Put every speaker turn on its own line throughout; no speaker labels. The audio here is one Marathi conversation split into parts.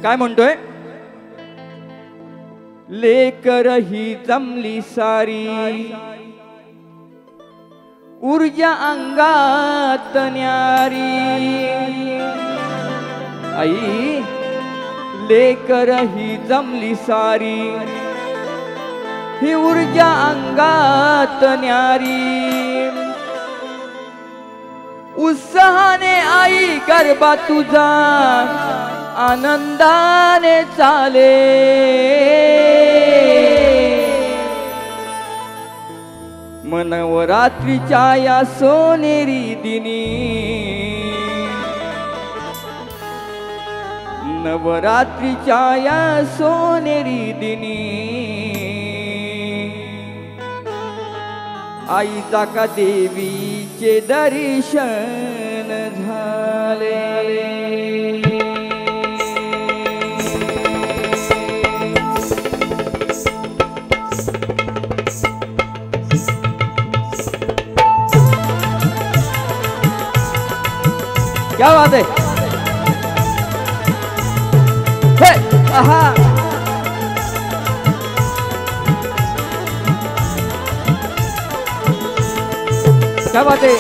काय म्हणतोय? लेकर ही जमली सारी, ऊर्जा अंगात न्यारी। आई लेकर ही जमली सारी, ही ऊर्जा अंगात न्यारी। उत्साहाने आई गरबा तुझा आनंदाने चाले। नवरात्रीच्या या सोनेरी दिनी, नवरात्रीच्या या सोनेरी दिनी, आईचा का देवीचे दर्शन झाले। क्या बात है? हे आहा, क्या बात है?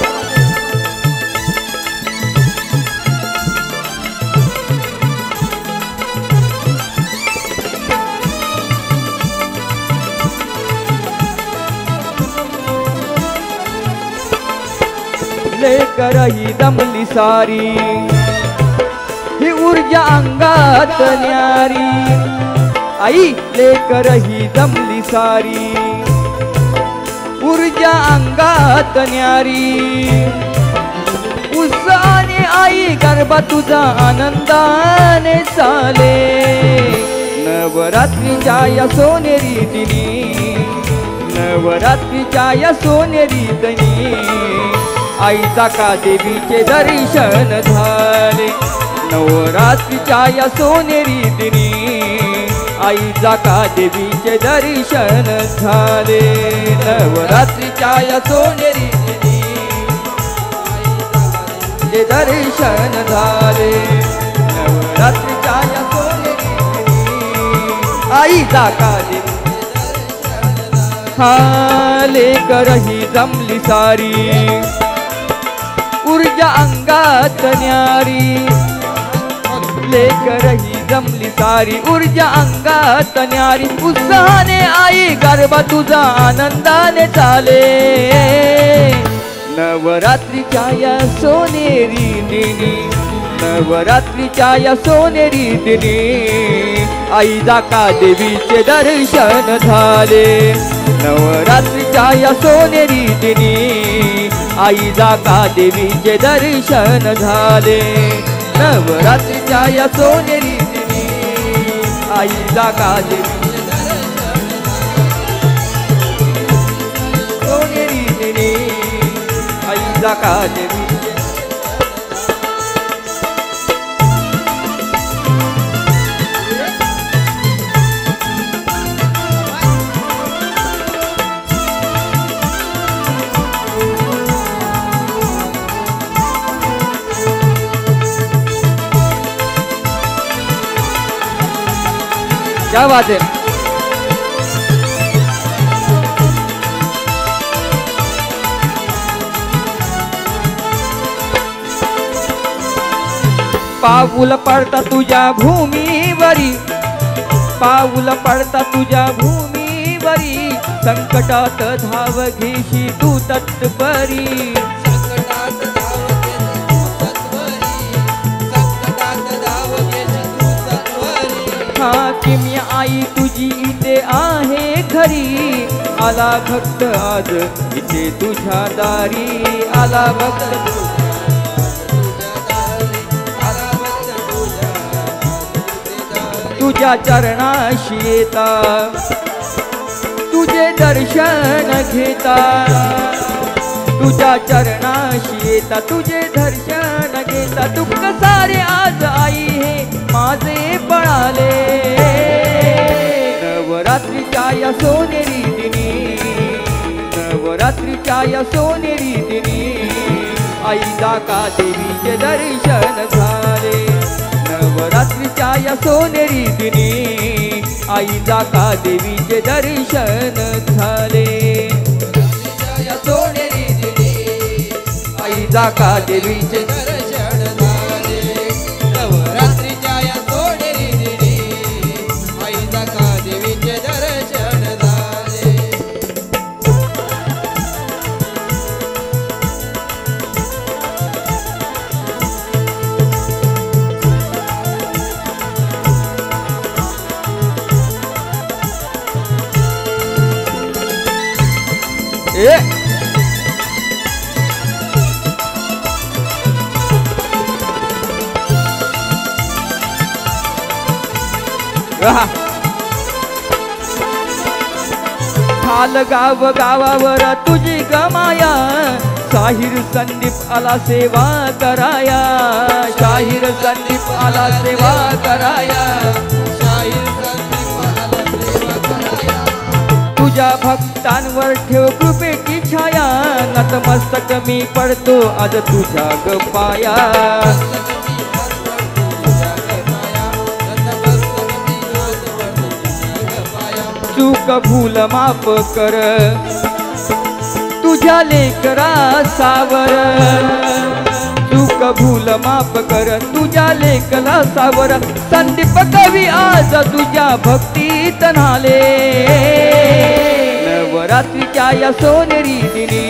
लेकर ही दमली सारी, ही ऊर्जा अंगात न्यारी। आई लेकर ही दमली सारी, ऊर्जा अंगात न्यारी। उत्साहाने आई गरबा तुझा आनंदाने चाले। नवरात्रीच्या या सोनेरी दिनी, नवरात्रीच्या या सोनेरी दिनी, आईचा का देवीचे दर्शन झाले। नवरात्रीच्या या सोनेरी दिनी, आईचा का देवीचे दर्शन झाले। नवरात्रीच्या या सोनेरी दिनी, आईचे दर्शन झाले। नवरात्रीच्या या सोनेरी दिनी, आईचा का देवीचे दर्शन झाले। हा लेकर ही जमली सारी, ऊर्जा अंगात न्यारी। लेकर ही जमली सारी, ऊर्जा अंगात न्यारी। उत्साहाने आई गरबा तुझा आनंदाने चाले। नवरात्रीच्या या सोनेरी दिनी, नवरात्रीच्या या सोनेरी दिनी, आईचा का देवीचे दर्शन झाले। नवरात्रीच्या या सोनेरी दिनी, आईचा का देवीचे दर्शन झाले। नवरात्रीच्या या सोनेरी दिनी, आईचा का देवीचे दर्शन झाले। सोनेरी दिनी, आईचा का देवीचे क्या बात है? पाऊल पडता तुझ्या भूमीवरी, पाऊल पडता तुझ्या भूमीवरी, संकटात धाव घेशी तू तत्परी। किम्या आई तुझी इथे आहे खरी, आला भक्त आज इथे तुझ्या दारी। आला भक्त तुझ्या चरणाशी येता, तुझे दर्शन घेता। तुझ्या चरणाशी येता, तुझे दर्शन घेता। दुःख सारे आज आई हे माझे पळाले। नवरात्रीच्या या सोनेरी दिनी, नवरात्रीच्या या सोनेरी दिनी, आईचा का देवीचे दर्शन झाले। नवरात्रीच्या या सोनेरी दिनी आई जाका देवीचे दर्शन झाले.
या सोनेरी दिनी
आई जाका देवीचे
दर्शन झाले. नवरात्रीच्या या सोनेरी दिनी आई जाका देवीचे दर्शन झाले.
झाल गाव गावावर तुझी गमाया. शाहीर संदीप आला सेवा कराया. शाहीर संदीप आला सेवा कराया.
शाहीर संदीप आला सेवा कराया.
तुझ्या भक्तांवर ठेव कृपेची छाया. नतमस्तक मी पडतो आज तुझ्या गपाया. चूक भूल माफ कर तुझ्या लेकरा सावर. चूक भूल माफ कर तुझ्या लेकरा सावर. संदीप कवी आज तुझ्या भक्तीत न्हाले. नवरात्रीच्या या सोनेरी दिनी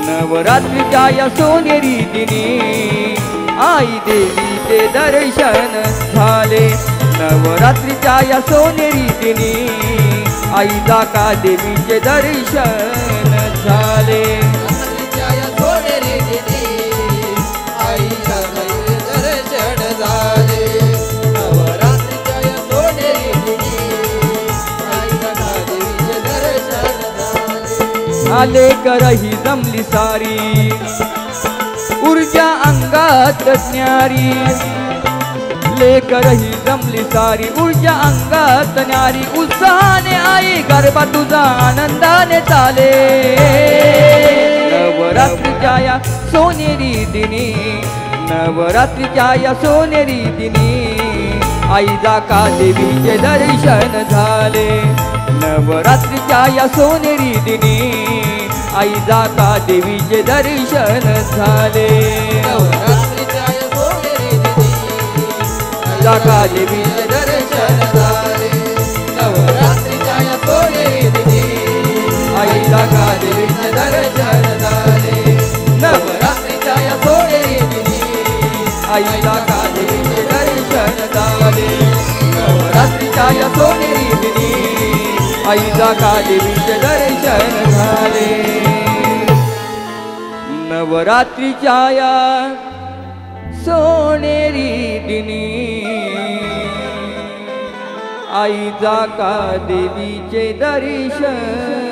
नवरात्रीच्या या सोनेरी दिनी आई देवीचे दर्शन झाले. नवरात्रीच्या या सोनेरी दिनी आई जाका देवीचे दर्शन झाले.
नवरात्रीच्या या सोनेरी दिनी आई जाका देवीचे दर्शन झाले. नवरात्रीच्या या सोनेरी दिनी आई जाका देवीचे दर्शन झाले.
आले करही जमली सारी ऊर्जा अंगात न्यारी. लेकरही जमली सारी ऊर्जा अंगात न्यारी. उत्साहाने आई गरबा तुझा आनंदाने चाले. नवरात्रीच्या या सोनेरी दिनी नवरात्रीच्या या सोनेरी दिनी आई जाका देवीचे दर्शन झाले. नवरात्रीच्या या सोनेरी दिनी आई जाका देवीचे दर्शन झाले.
नवरात्रीच्या या सोनेरी दिनी
जाका देवीचे
दर्शन झाले. नवरात्रीच्या या सोनेरी दिनी
आई जाका देवीचे
दर्शन झाले. नवरात्रीच्या या सोनेरी दिनी
आई जाका देवीचे दर्शन झाले.
नवरात्रीच्या या सोनेरी
दिनी आई जाका देवीचे दर्शन झाले. नवरात्रीच्या या सोनेरी दिनी आई जाका देवीचे दर्शन